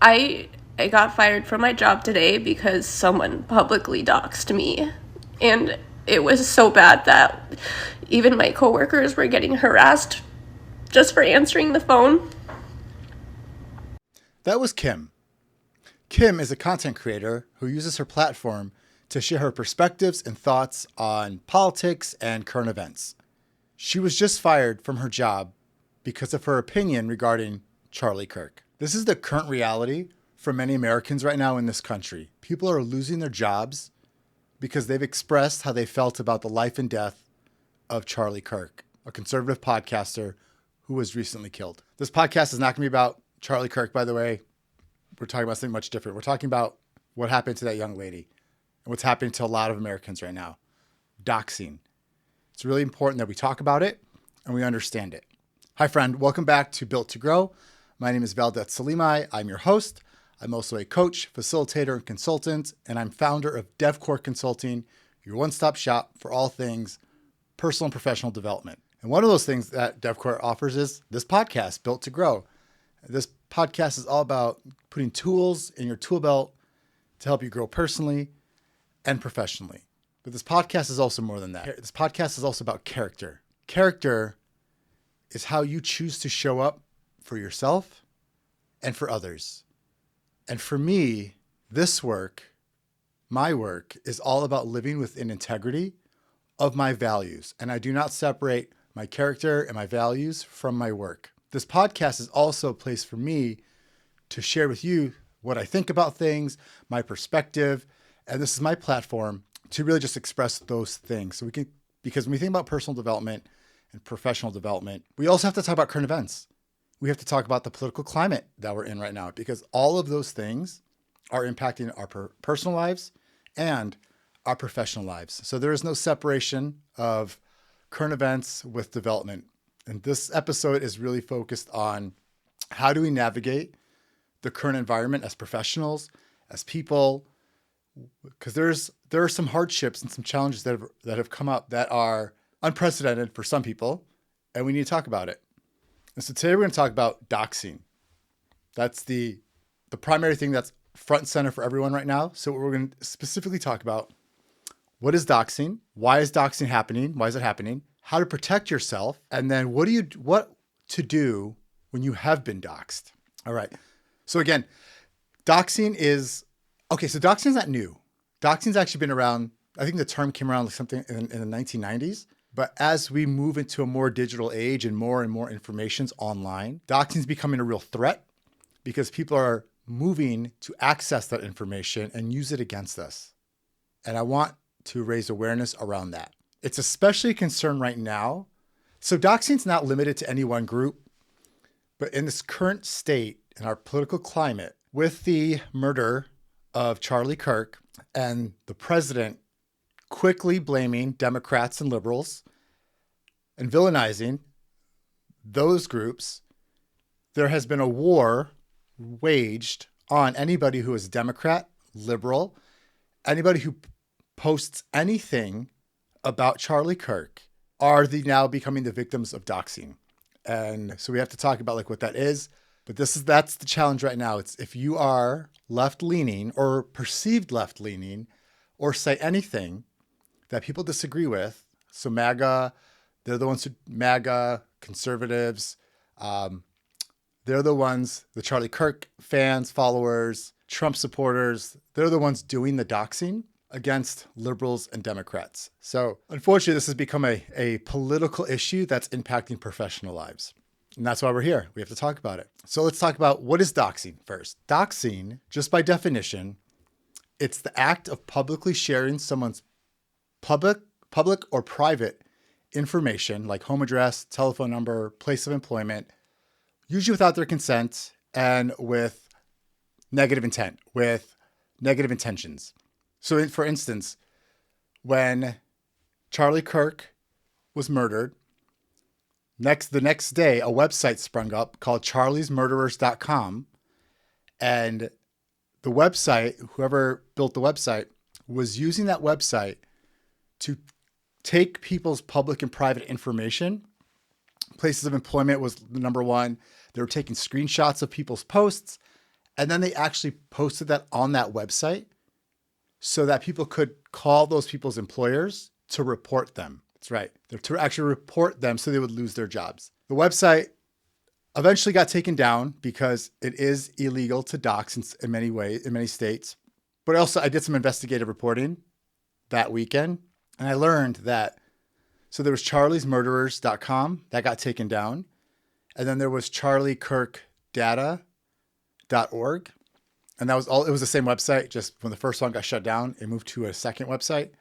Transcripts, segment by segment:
I got fired from my job today because someone publicly doxed me. And it was so bad that even my coworkers were getting harassed just for answering the phone. That was Kim. Kim is a content creator who uses her platform to share her perspectives and thoughts on politics and current events. She was just fired from her job because of her opinion regarding Charlie Kirk. This is the current reality for many Americans right now in this country. People are losing their jobs because they've expressed how they felt about the life and death of Charlie Kirk, a conservative podcaster who was recently killed. This podcast is not going to be about Charlie Kirk, by the way. We're talking about something much different. We're talking about what happened to that young lady and what's happening to a lot of Americans right now. Doxxing. It's really important that we talk about it and we understand it. Hi, friend. Welcome back to Built to Grow. My name is Valdet Selimaj. I'm your host. I'm also a coach, facilitator, and consultant, and I'm founder of DevCore Consulting, your one-stop shop for all things personal and professional development. And one of those things that DevCore offers is this podcast, Built to Grow. This podcast is all about putting tools in your tool belt to help you grow personally and professionally. But this podcast is also more than that. This podcast is also about character. Character is how you choose to show up for yourself and for others. And for me, this work, my work, is all about living within integrity of my values. And I do not separate my character and my values from my work. This podcast is also a place for me to share with you what I think about things, my perspective, and this is my platform to really just express those things. Because when we think about personal development and professional development, we also have to talk about current events. We have to talk about the political climate that we're in right now, because all of those things are impacting our personal lives and our professional lives. So there is no separation of current events with development. And this episode is really focused on how do we navigate the current environment as professionals, as people, because there are some hardships and some challenges that have come up that are unprecedented for some people, and we need to talk about it. And so today we're going to talk about doxing. That's the primary thing that's front and center for everyone right now. So we're going to specifically talk about what is doxing, why is doxing happening, why is it happening, how to protect yourself, and then what to do when you have been doxed. All right. So again, doxing is not new. Doxing's actually been around. I think the term came around like something in the 1990s. But as we move into a more digital age and more information's online, doxing is becoming a real threat because people are moving to access that information and use it against us. And I want to raise awareness around that. It's especially a concern right now. So doxing is not limited to any one group, but in this current state in our political climate, with the murder of Charlie Kirk and the president quickly blaming Democrats and liberals and villainizing those groups, there has been a war waged on anybody who is Democrat, liberal, anybody who posts anything about Charlie Kirk are now becoming the victims of doxing. And so we have to talk about like what that is. But that's the challenge right now. It's if you are left-leaning or perceived left-leaning or say anything that people disagree with. So MAGA, conservatives, they're the ones, the Charlie Kirk fans, followers, Trump supporters, they're the ones doing the doxing against liberals and Democrats. So unfortunately, this has become a political issue that's impacting professional lives. And that's why we're here. We have to talk about it. So let's talk about what is doxing first. Doxing, just by definition, it's the act of publicly sharing someone's public or private information like home address, telephone number, place of employment, usually without their consent and with negative intent, with negative intentions. So for instance, when Charlie Kirk was murdered, the next day, a website sprung up called charliesmurderers.com. And the website, whoever built the website, was using that website to take people's public and private information. Places of employment was the number one. They were taking screenshots of people's posts And then they actually posted that on that website so that people could call those people's employers to report them. That's right. They're to actually report them so they would lose their jobs. The website eventually got taken down because it is illegal to dox in many ways, in many states. But also I did some investigative reporting that weekend, and I learned that, so there was charliesmurderers.com that got taken down. And then there was charliekirkdata.org. And that was all, it was the same website. Just when the first one got shut down, it moved to a second website.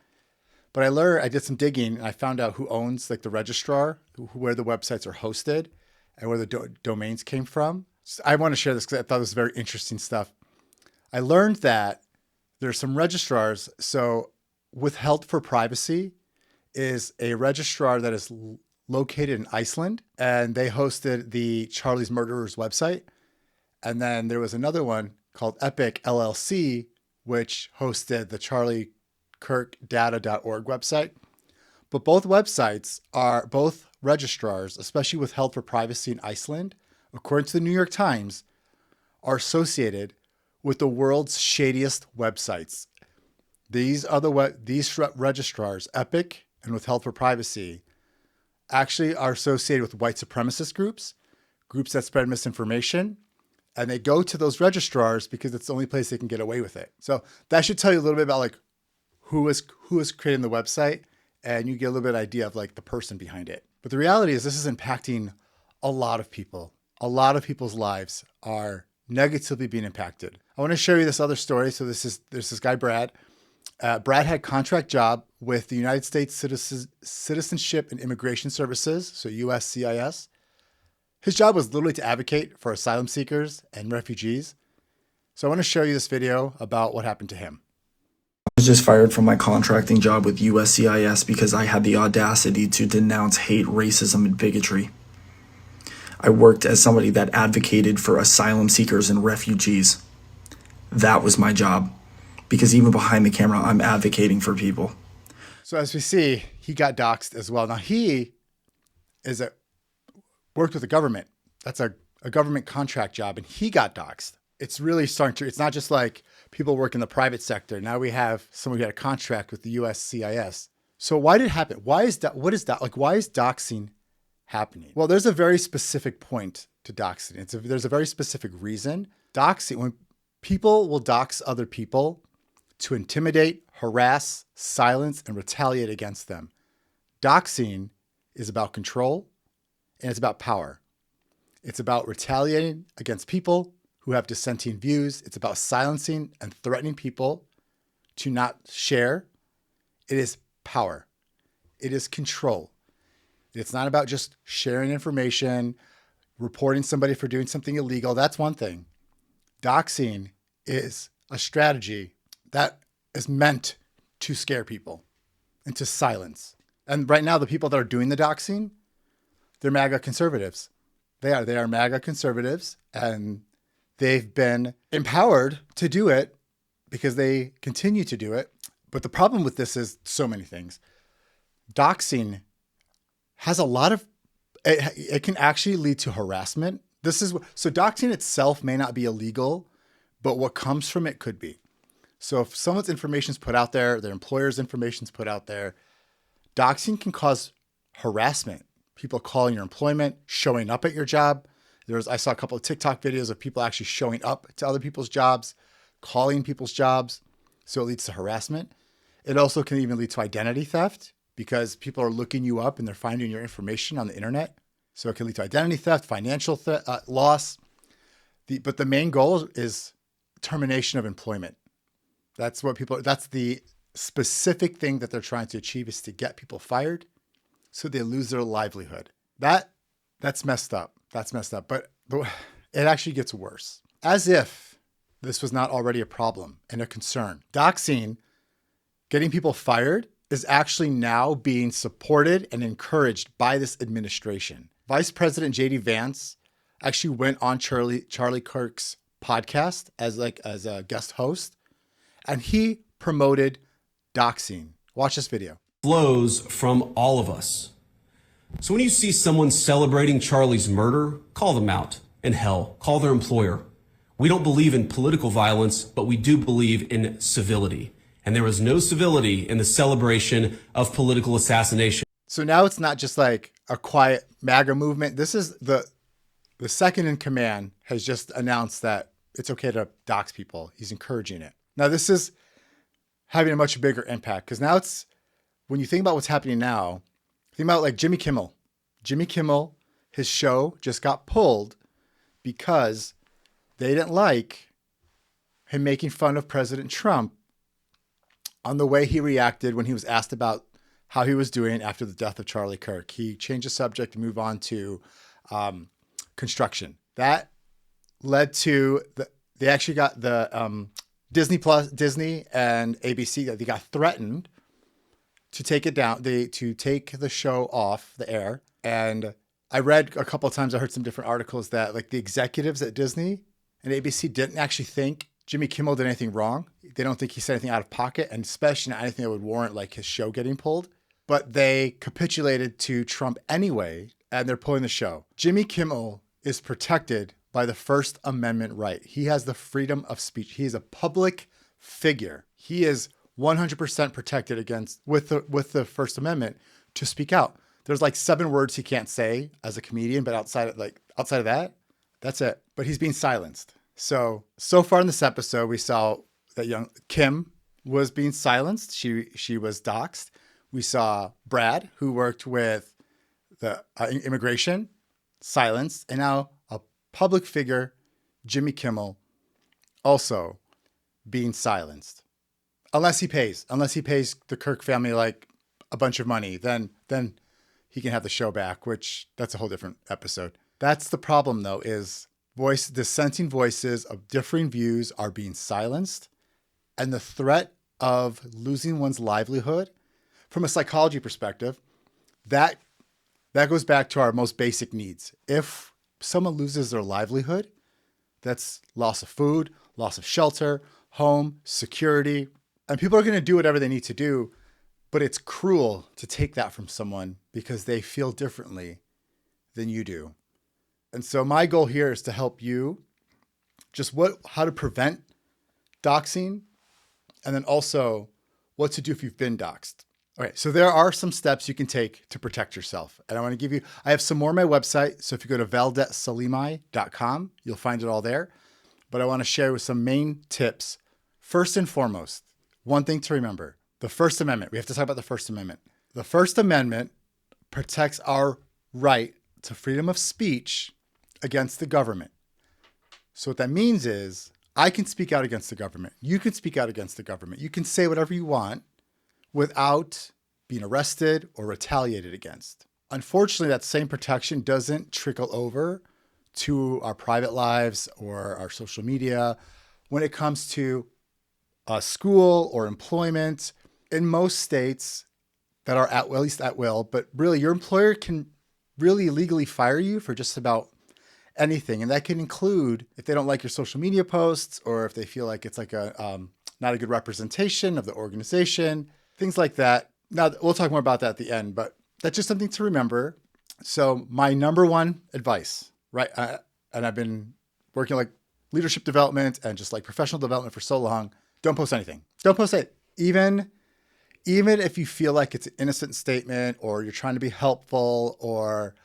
But I did some digging and I found out who owns like the registrar, where the websites are hosted and where the domains came from. So I want to share this because I thought it was very interesting stuff. I learned that there's some registrars. So Withheld for Privacy is a registrar that is located in Iceland, and they hosted the Charlie's Murderers website. And then there was another one called Epic LLC, which hosted the charliekirkdata.org website. But both websites are, both registrars, especially Withheld for Privacy in Iceland, according to the New York Times, are associated with the world's shadiest websites. These registrars, Epic and Withheld for Privacy, actually are associated with white supremacist groups that spread misinformation, and they go to those registrars because it's the only place they can get away with it. So that should tell you a little bit about like who is creating the website, and you get a little bit of idea of like the person behind it. But the reality is this is impacting a lot of people. A lot of people's lives are negatively being impacted. I want to show you this other story. So there's this guy, Brad. Brad had a contract job with the United States Citizenship and Immigration Services, so USCIS. His job was literally to advocate for asylum seekers and refugees. So I want to show you this video about what happened to him. I was just fired from my contracting job with USCIS because I had the audacity to denounce hate, racism, and bigotry. I worked as somebody that advocated for asylum seekers and refugees. That was my job. Because even behind the camera, I'm advocating for people. So as we see, he got doxxed as well. Now he worked with the government. That's a government contract job, and he got doxxed. It's really starting to, it's not just like people work in the private sector. Now we have someone who had a contract with the USCIS. So why did it happen? Why is doxing happening? Well, there's a very specific point to doxing. There's a very specific reason. Doxing, when people will dox other people to intimidate, harass, silence, and retaliate against them. Doxing is about control, and it's about power. It's about retaliating against people who have dissenting views. It's about silencing and threatening people to not share. It is power. It is control. It's not about just sharing information, reporting somebody for doing something illegal. That's one thing. Doxing is a strategy that is meant to scare people and to silence. And right now, the people that are doing the doxing, they're MAGA conservatives. They are MAGA conservatives, and they've been empowered to do it because they continue to do it. But the problem with this is so many things. Doxing has a lot of, it can actually lead to harassment. So doxing itself may not be illegal, but what comes from it could be. So if someone's information is put out there, their employer's information is put out there, doxing can cause harassment. People calling your employment, showing up at your job. I saw a couple of TikTok videos of people actually showing up to other people's jobs, calling people's jobs. So it leads to harassment. It also can even lead to identity theft because people are looking you up and they're finding your information on the internet. So it can lead to identity theft, financial loss. But the main goal is termination of employment. That's the specific thing that they're trying to achieve, is to get people fired so they lose their livelihood. That's messed up. That's messed up. But it actually gets worse. As if this was not already a problem and a concern. Doxing, getting people fired, is actually now being supported and encouraged by this administration. Vice President J.D. Vance actually went on Charlie Kirk's podcast as a guest host, and he promoted doxing. Watch this video. Flows from all of us. So when you see someone celebrating Charlie's murder, call them out. And hell, call their employer. We don't believe in political violence, but we do believe in civility. And there was no civility in the celebration of political assassination. So now it's not just like a quiet MAGA movement. This is the second in command has just announced that it's okay to dox people. He's encouraging it. Now this is having a much bigger impact because now it's, when you think about what's happening now, think about like Jimmy Kimmel. Jimmy Kimmel, his show just got pulled because they didn't like him making fun of President Trump on the way he reacted when he was asked about how he was doing after the death of Charlie Kirk. He changed the subject and moved on to construction. That led to they actually got the Disney and ABC, they got threatened to take it down, to take the show off the air. And I read a couple of times, I heard some different articles that like the executives at Disney and ABC didn't actually think Jimmy Kimmel did anything wrong. They don't think he said anything out of pocket, and especially not anything that would warrant like his show getting pulled. But they capitulated to Trump anyway, and they're pulling the show. Jimmy Kimmel is protected by the First Amendment right. He has the freedom of speech. He is a public figure. He is 100% protected against with the First Amendment to speak out. There's like 7 words he can't say as a comedian, but outside of that, that's it. But he's being silenced. So far in this episode, we saw that young Kim was being silenced. She was doxxed. We saw Brad, who worked with the immigration, silenced, and now a public figure, Jimmy Kimmel, also being silenced. Unless he pays the Kirk family like a bunch of money, then he can have the show back, which that's a whole different episode. That's the problem though, is dissenting voices of differing views are being silenced, and the threat of losing one's livelihood from a psychology perspective, that goes back to our most basic needs. If someone loses their livelihood, that's loss of food, loss of shelter, home, security, and people are going to do whatever they need to do, but it's cruel to take that from someone because they feel differently than you do. And so my goal here is to help you just how to prevent doxing, and then also what to do if you've been doxed. Okay, so there are some steps you can take to protect yourself. And I want to I have some more on my website. So if you go to valdetselimaj.com, you'll find it all there. But I want to share with some main tips. First and foremost, one thing to remember, the First Amendment. We have to talk about the First Amendment. The First Amendment protects our right to freedom of speech against the government. So what that means is I can speak out against the government. You can speak out against the government. You can say whatever you want without being arrested or retaliated against. Unfortunately, that same protection doesn't trickle over to our private lives or our social media when it comes to school or employment. In most states that are at least at will, but really your employer can really legally fire you for just about anything. And that can include if they don't like your social media posts or if they feel like it's like not a good representation of the organization, things like that. Now, we'll talk more about that at the end, but that's just something to remember. So my number one advice, right? And I've been working like leadership development and just like professional development for so long. Don't post anything. Don't post it. Even if you feel like it's an innocent statement or you're trying to be helpful or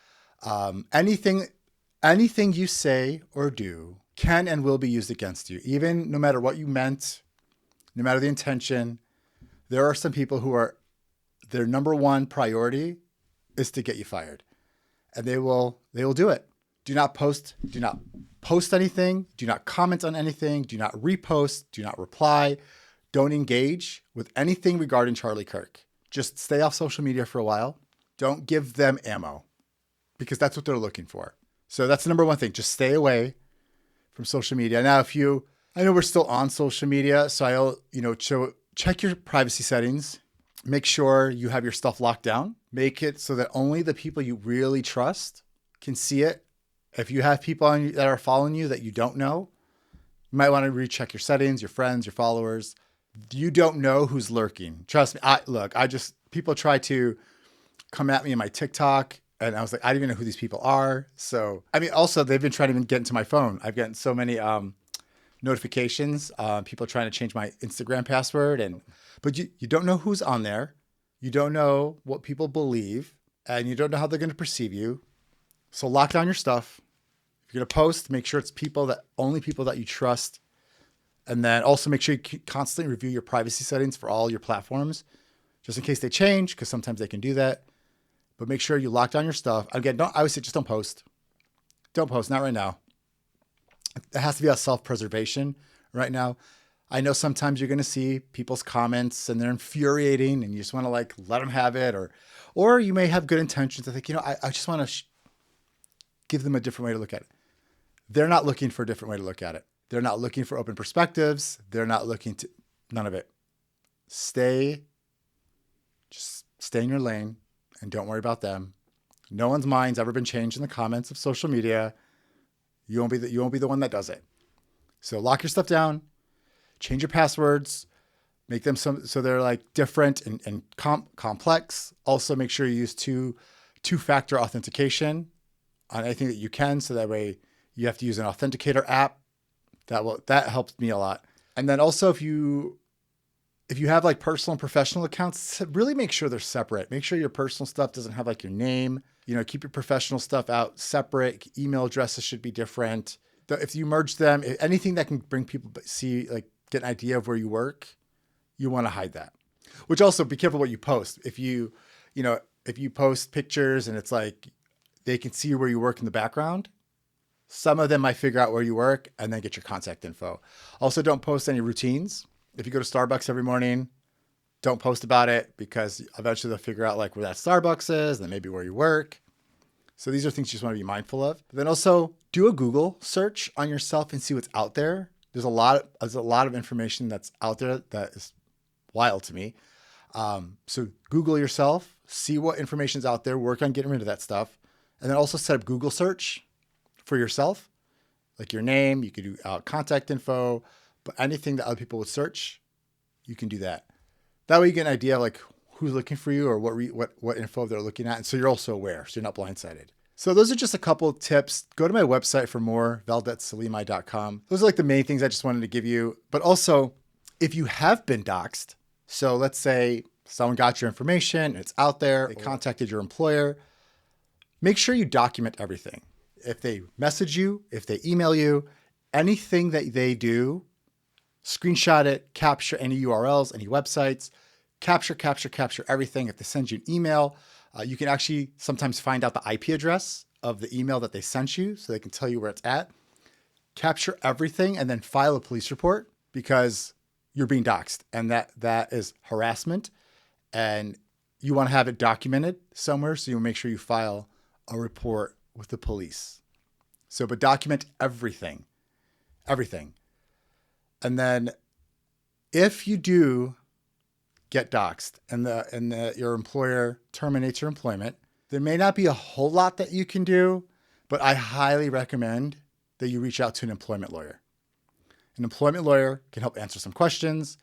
anything you say or do can and will be used against you. Even no matter what you meant, no matter the intention, there are some people who their number one priority is to get you fired, and they will do it. Do not post anything. Do not comment on anything. Do not repost. Do not reply. Don't engage with anything regarding Charlie Kirk. Just stay off social media for a while. Don't give them ammo because that's what they're looking for. So that's the number one thing. Just stay away from social media. Now, I know we're still on social media, so check your privacy settings. Make sure you have your stuff locked down. Make it so that only the people you really trust can see it. If you have people that are following you that you don't know, you might want to recheck your settings, your friends, your followers. You don't know who's lurking. Trust me. People try to come at me in my TikTok, and I was like, I don't even know who these people are. So, also they've been trying to get into my phone. I've gotten so many notifications, people trying to change my Instagram password, but you don't know who's on there. You don't know what people believe, and you don't know how they're going to perceive you. So lock down your stuff. If you're going to post, make sure it's only people that you trust. And then also make sure you constantly review your privacy settings for all your platforms, just in case they change, because sometimes they can do that. But make sure you lock down your stuff. Again, I would say just don't post. Don't post, not right now. It has to be about self-preservation right now. I know sometimes you're going to see people's comments and they're infuriating and you just want to like let them have it, or you may have good intentions. I think, I just want to give them a different way to look at it. They're not looking for a different way to look at it. They're not looking for open perspectives. They're not looking to, none of it. Just stay in your lane and don't worry about them. No one's mind's ever been changed in the comments of social media. You won't be the one that does it. So lock your stuff down, change your passwords, make them so they're like different and complex. Also make sure you use two-factor authentication on anything that you can. So that way you have to use an authenticator app. That helps me a lot. And then also if you have like personal and professional accounts, really make sure they're separate. Make sure your personal stuff doesn't have like your name. Keep your professional stuff out separate. Email addresses should be different. If you merge them, anything that can bring people get an idea of where you work, you want to hide that. Which also be careful what you post. If you post pictures and it's like they can see where you work in the background, some of them might figure out where you work and then get your contact info. Also, don't post any routines. If you go to Starbucks every morning, don't post about it because eventually they'll figure out like where that Starbucks is, then maybe where you work. So these are things you just want to be mindful of. But then also do a Google search on yourself and see what's out there. There's a lot of information that's out there that is wild to me. So Google yourself, see what information's out there, work on getting rid of that stuff. And then also set up Google search for yourself, like your name. You could do contact info, but anything that other people would search, you can do that. That way you get an idea of like who's looking for you or what info they're looking at. And so you're also aware, so you're not blindsided. So those are just a couple of tips. Go to my website for more, valdetselimaj.com. Those are like the main things I just wanted to give you. But also, if you have been doxxed, so let's say someone got your information, it's out there, they contacted your employer, make sure you document everything. If they message you, if they email you, anything that they do, screenshot it, capture any URLs, any websites, capture everything. If they send you an email, you can actually sometimes find out the IP address of the email that they sent you so they can tell you where it's at. Capture everything and then file a police report because you're being doxxed and that is harassment and you want to have it documented somewhere. So you make sure you file a report with the police. But document everything. And then if you do get doxxed and your employer terminates your employment, there may not be a whole lot that you can do, but I highly recommend that you reach out to an employment lawyer. An employment lawyer can help answer some questions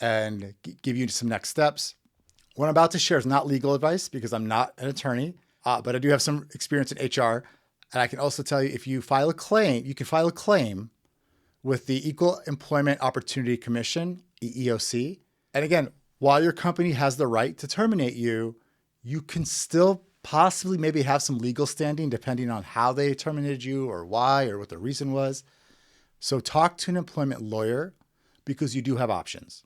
and give you some next steps. What I'm about to share is not legal advice because I'm not an attorney, but I do have some experience in HR. And I can also tell you if you file a claim, you can file a claim with the Equal Employment Opportunity Commission, EEOC. And again, while your company has the right to terminate you, you can still possibly maybe have some legal standing depending on how they terminated you or why or what the reason was. So talk to an employment lawyer because you do have options,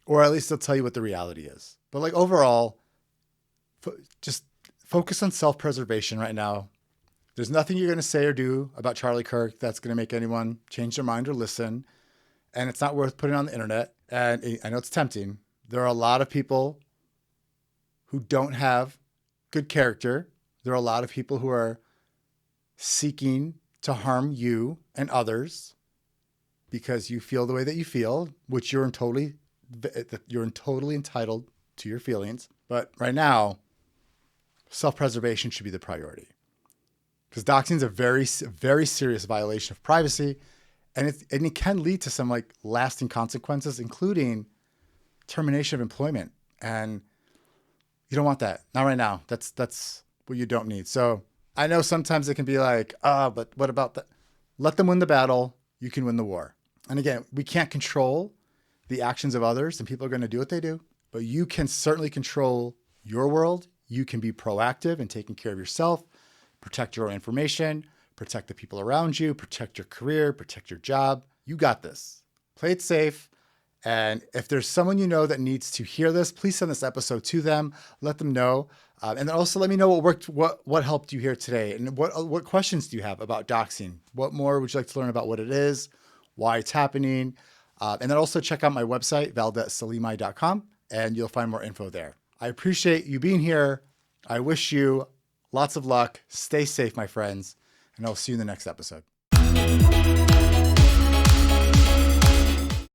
or at least they'll tell you what the reality is. But like overall, just focus on self-preservation right now. There's nothing you're going to say or do about Charlie Kirk that's going to make anyone change their mind or listen. And it's not worth putting on the internet. And I know it's tempting. There are a lot of people who don't have good character. There are a lot of people who are seeking to harm you and others because you feel the way that you feel, which you're totally entitled to your feelings. But right now, self-preservation should be the priority. Because doxing is a very, very serious violation of privacy, and it can lead to some like lasting consequences, including termination of employment. And you don't want that. Not right now. That's what you don't need. So I know sometimes it can be like, but what about that? Let them win the battle. You can win the war. And again, we can't control the actions of others, and people are going to do what they do, but you can certainly control your world. You can be proactive in taking care of yourself, protect your own information, protect the people around you, protect your career, protect your job. You got this. Play it safe. And if there's someone you know that needs to hear this, please send this episode to them. Let them know. And then also let me know what worked, what helped you here today, and what questions do you have about doxing? What more would you like to learn about what it is, why it's happening? And then also check out my website, valdetselimaj.com, and you'll find more info there. I appreciate you being here. I wish you lots of luck. Stay safe, my friends, and I'll see you in the next episode.